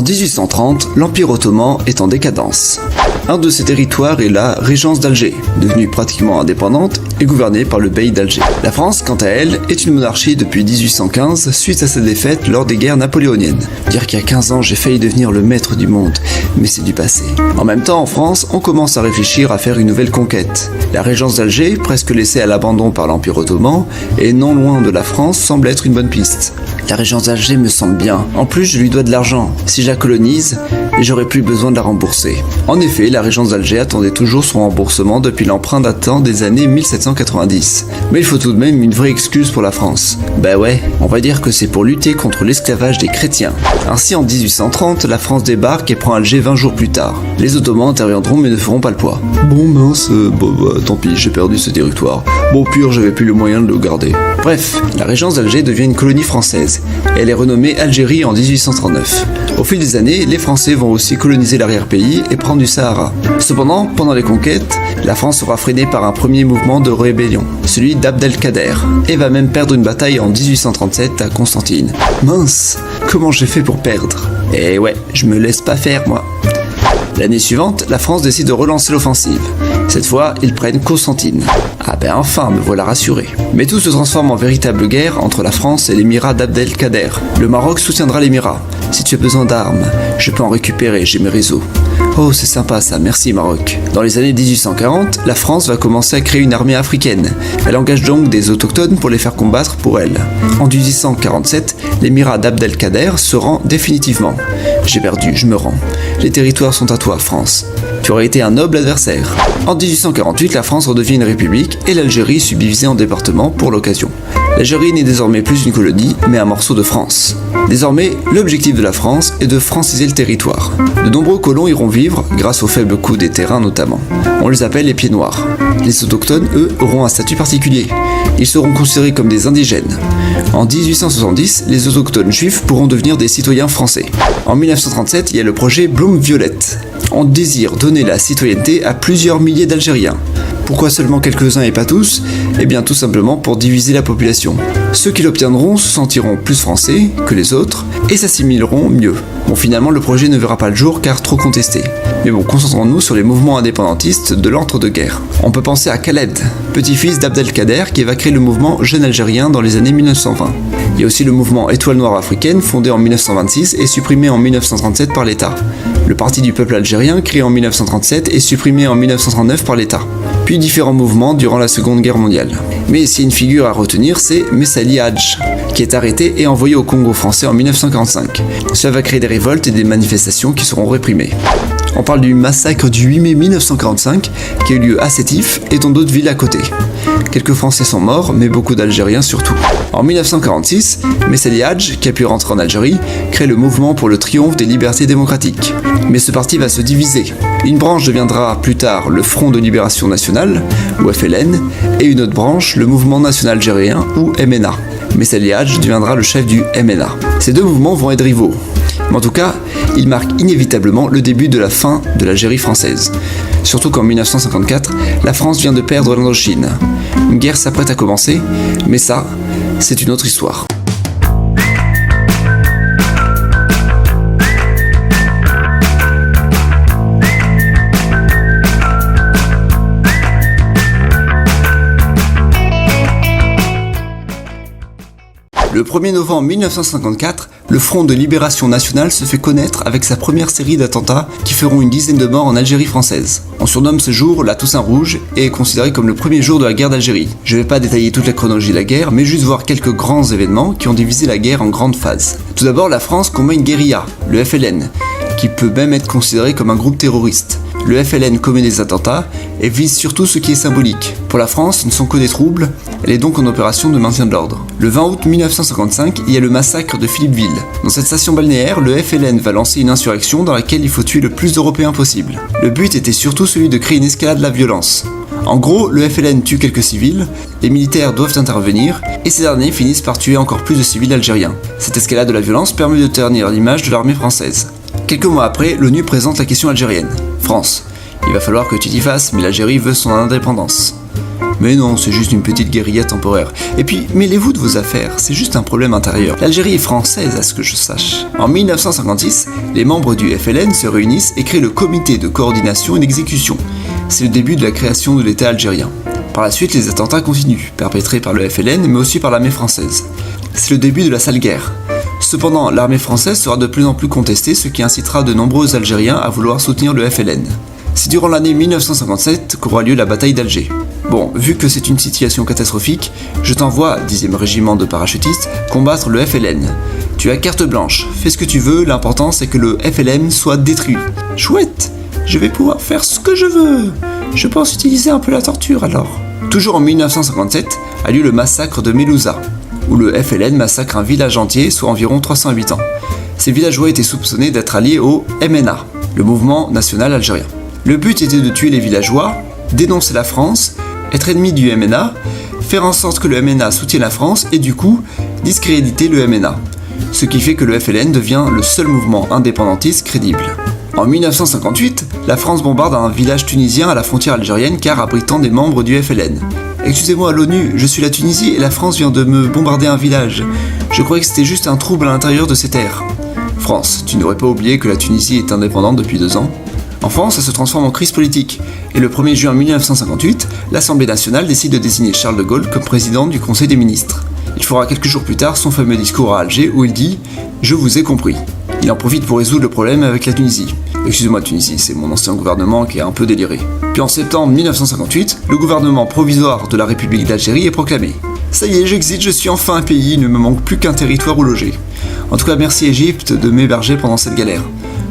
En 1830, l'Empire ottoman est en décadence. Un de ses territoires est la Régence d'Alger, devenue pratiquement indépendante et gouvernée par le bey d'Alger. La France, quant à elle, est une monarchie depuis 1815 suite à sa défaite lors des guerres napoléoniennes. Dire qu'il y a 15 ans j'ai failli devenir le maître du monde, mais c'est du passé. En même temps, en France, on commence à réfléchir à faire une nouvelle conquête. La Régence d'Alger, presque laissée à l'abandon par l'Empire ottoman, et non loin de la France, semble être une bonne piste. La Régence d'Alger me semble bien. En plus, je lui dois de l'argent. Si je la colonise, j'aurai plus besoin de la rembourser. En effet, la Régence d'Alger attendait toujours son remboursement depuis l'emprunt datant des années 1790. Mais il faut tout de même une vraie excuse pour la France. Bah ouais, on va dire que c'est pour lutter contre l'esclavage des chrétiens. Ainsi, en 1830, la France débarque et prend Alger 20 jours plus tard. Les Ottomans interviendront mais ne feront pas le poids. Bon mince, tant pis, j'ai perdu ce territoire. Bon pur, j'avais plus le moyen de le garder. Bref, la Régence d'Alger devient une colonie française. Elle est renommée Algérie en 1839. Au fil des années, les Français vont aussi coloniser l'arrière-pays et prendre du Sahara. Cependant, pendant les conquêtes, la France sera freinée par un premier mouvement de rébellion, celui d'Abdelkader, et va même perdre une bataille en 1837 à Constantine. Mince, comment j'ai fait pour perdre? Eh ouais, je me laisse pas faire moi. L'année suivante, la France décide de relancer l'offensive. Cette fois, ils prennent Constantine. Ah ben enfin, me voilà rassuré. Mais tout se transforme en véritable guerre entre la France et l'émirat d'Abdelkader. Le Maroc soutiendra l'émirat. Si tu as besoin d'armes, je peux en récupérer, j'ai mes réseaux. Oh, c'est sympa ça, merci Maroc. Dans les années 1840, la France va commencer à créer une armée africaine. Elle engage donc des autochtones pour les faire combattre pour elle. En 1847, l'émirat d'Abdelkader se rend définitivement. J'ai perdu, je me rends. Les territoires sont à toi, France. Tu aurais été un noble adversaire. En 1848, la France redevient une république et l'Algérie subdivisée en départements pour l'occasion. L'Algérie n'est désormais plus une colonie, mais un morceau de France. Désormais, l'objectif de la France est de franciser le territoire. De nombreux colons iront vivre, grâce au faible coût des terrains notamment. On les appelle les pieds noirs. Les autochtones, eux, auront un statut particulier. Ils seront considérés comme des indigènes. En 1870, les autochtones juifs pourront devenir des citoyens français. En 1937, il y a le projet Blum-Violette. On désire donner la citoyenneté à plusieurs milliers d'Algériens. Pourquoi seulement quelques-uns et pas tous? Eh bien tout simplement pour diviser la population. Ceux qui l'obtiendront se sentiront plus français que les autres et s'assimileront mieux. Bon, finalement le projet ne verra pas le jour car trop contesté. Mais bon, concentrons-nous sur les mouvements indépendantistes de l'entre-deux-guerres. On peut penser à Khaled, petit-fils d'Abdelkader qui va créer le mouvement Jeune Algérien dans les années 1920. Il y a aussi le mouvement Étoile Noire Africaine fondé en 1926 et supprimé en 1937 par l'État. Le Parti du peuple algérien créé en 1937 et supprimé en 1939 par l'État. Puis différents mouvements durant la Seconde Guerre mondiale. Mais s'il y a une figure à retenir, c'est Messali Hadj, qui est arrêté et envoyé au Congo français en 1945. Cela va créer des révoltes et des manifestations qui seront réprimées. On parle du massacre du 8 mai 1945 qui a eu lieu à Sétif et dans d'autres villes à côté. Quelques Français sont morts, mais beaucoup d'Algériens surtout. En 1946, Messali Hadj, qui a pu rentrer en Algérie, crée le mouvement pour le triomphe des libertés démocratiques. Mais ce parti va se diviser. Une branche deviendra plus tard le Front de Libération Nationale, ou FLN, et une autre branche, le Mouvement National Algérien, ou MNA. Messali Hadj deviendra le chef du MNA. Ces deux mouvements vont être rivaux. Mais en tout cas, ils marquent inévitablement le début de la fin de l'Algérie française. Surtout qu'en 1954, la France vient de perdre l'Indochine. Une guerre s'apprête à commencer, mais ça, c'est une autre histoire. Le 1er novembre 1954, le Front de Libération Nationale se fait connaître avec sa première série d'attentats qui feront une dizaine de morts en Algérie française. On surnomme ce jour la Toussaint Rouge et est considéré comme le premier jour de la guerre d'Algérie. Je ne vais pas détailler toute la chronologie de la guerre, mais juste voir quelques grands événements qui ont divisé la guerre en grandes phases. Tout d'abord, la France combat une guérilla, le FLN, qui peut même être considéré comme un groupe terroriste. Le FLN commet des attentats et vise surtout ce qui est symbolique. Pour la France, ce ne sont que des troubles, elle est donc en opération de maintien de l'ordre. Le 20 août 1955, il y a le massacre de Philippeville. Dans cette station balnéaire, le FLN va lancer une insurrection dans laquelle il faut tuer le plus d'Européens possible. Le but était surtout celui de créer une escalade de la violence. En gros, le FLN tue quelques civils, les militaires doivent intervenir, et ces derniers finissent par tuer encore plus de civils algériens. Cette escalade de la violence permet de ternir l'image de l'armée française. Quelques mois après, l'ONU présente la question algérienne. France, il va falloir que tu t'y fasses, mais l'Algérie veut son indépendance. Mais non, c'est juste une petite guérilla temporaire. Et puis, mêlez-vous de vos affaires, c'est juste un problème intérieur. L'Algérie est française, à ce que je sache. En 1956, les membres du FLN se réunissent et créent le Comité de coordination et d'exécution. C'est le début de la création de l'État algérien. Par la suite, les attentats continuent, perpétrés par le FLN, mais aussi par l'armée française. C'est le début de la sale guerre. Cependant, l'armée française sera de plus en plus contestée, ce qui incitera de nombreux Algériens à vouloir soutenir le FLN. C'est durant l'année 1957 qu'aura lieu la bataille d'Alger. Bon, vu que c'est une situation catastrophique, je t'envoie, 10e régiment de parachutistes, combattre le FLN. Tu as carte blanche, fais ce que tu veux, l'important c'est que le FLN soit détruit. Chouette, je vais pouvoir faire ce que je veux. Je pense utiliser un peu la torture alors. Toujours en 1957 a lieu le massacre de Melouza, où le FLN massacre un village entier, soit environ 300 habitants. Ces villageois étaient soupçonnés d'être alliés au MNA, le mouvement national algérien. Le but était de tuer les villageois, dénoncer la France, être ennemi du MNA, faire en sorte que le MNA soutienne la France et du coup discréditer le MNA. Ce qui fait que le FLN devient le seul mouvement indépendantiste crédible. En 1958, la France bombarde un village tunisien à la frontière algérienne car abritant des membres du FLN. Excusez-moi, l'ONU, je suis la Tunisie et la France vient de me bombarder un village. Je croyais que c'était juste un trouble à l'intérieur de ces terres. France, tu n'aurais pas oublié que la Tunisie est indépendante depuis 2 ans ? En France, ça se transforme en crise politique, et le 1er juin 1958, l'Assemblée nationale décide de désigner Charles de Gaulle comme président du Conseil des ministres. Il fera quelques jours plus tard son fameux discours à Alger où il dit « Je vous ai compris ». Il en profite pour résoudre le problème avec la Tunisie. Excusez-moi Tunisie, c'est mon ancien gouvernement qui a un peu déliré. Puis en septembre 1958, le gouvernement provisoire de la République d'Algérie est proclamé. Ça y est, j'existe, je suis enfin un pays, il ne me manque plus qu'un territoire où loger. En tout cas, merci Égypte de m'héberger pendant cette galère.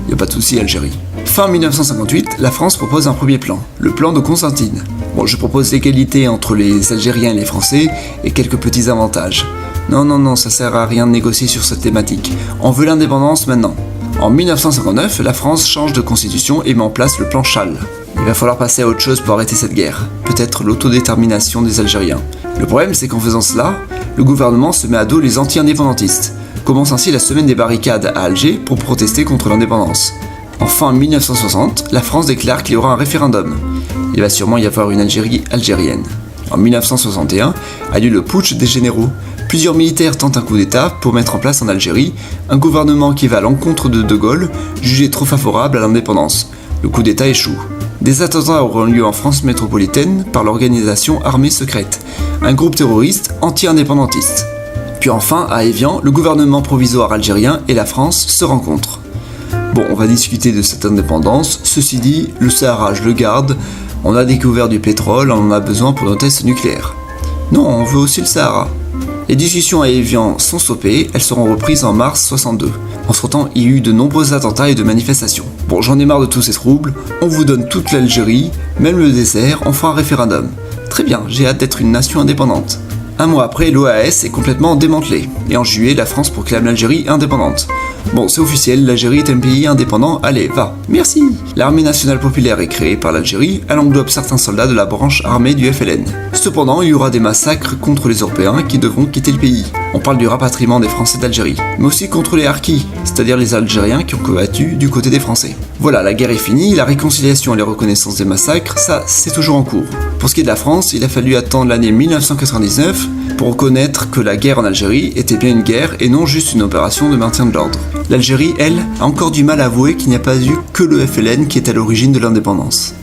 Y a pas de souci Algérie. Fin 1958, la France propose un premier plan, le plan de Constantine. Bon, je propose l'égalité entre les Algériens et les Français et quelques petits avantages. Non, ça sert à rien de négocier sur cette thématique. On veut l'indépendance maintenant. En 1959, la France change de constitution et met en place le plan Châle. Il va falloir passer à autre chose pour arrêter cette guerre. Peut-être l'autodétermination des Algériens. Le problème, c'est qu'en faisant cela, le gouvernement se met à dos les anti-indépendantistes. Commence ainsi la semaine des barricades à Alger pour protester contre l'indépendance. En fin 1960, la France déclare qu'il y aura un référendum. Il va sûrement y avoir une Algérie algérienne. En 1961, a lieu le putsch des généraux. Plusieurs militaires tentent un coup d'État pour mettre en place en Algérie un gouvernement qui va à l'encontre de De Gaulle, jugé trop favorable à l'indépendance. Le coup d'État échoue. Des attentats auront lieu en France métropolitaine par l'organisation Armée Secrète, un groupe terroriste anti-indépendantiste. Puis enfin, à Évian, le gouvernement provisoire algérien et la France se rencontrent. Bon, on va discuter de cette indépendance. Ceci dit, le Sahara, je le garde. On a découvert du pétrole, on en a besoin pour nos tests nucléaires. Non, on veut aussi le Sahara. Les discussions à Évian sont stoppées, elles seront reprises en mars 62. Entre-temps, il y a eu de nombreux attentats et de manifestations. Bon, j'en ai marre de tous ces troubles. On vous donne toute l'Algérie, même le désert, on fera un référendum. Très bien, j'ai hâte d'être une nation indépendante. Un mois après, l'OAS est complètement démantelée, et en juillet, la France proclame l'Algérie indépendante. Bon, c'est officiel, l'Algérie est un pays indépendant, allez, va, merci. L'armée nationale populaire est créée par l'Algérie, elle englobe certains soldats de la branche armée du FLN. Cependant, il y aura des massacres contre les Européens qui devront quitter le pays. On parle du rapatriement des Français d'Algérie, mais aussi contre les Harkis, c'est-à-dire les Algériens qui ont combattu du côté des Français. Voilà, la guerre est finie, la réconciliation et les reconnaissances des massacres, ça, c'est toujours en cours. Pour ce qui est de la France, il a fallu attendre l'année 1999 pour reconnaître que la guerre en Algérie était bien une guerre et non juste une opération de maintien de l'ordre. L'Algérie, elle, a encore du mal à avouer qu'il n'y a pas eu que le FLN qui est à l'origine de l'indépendance.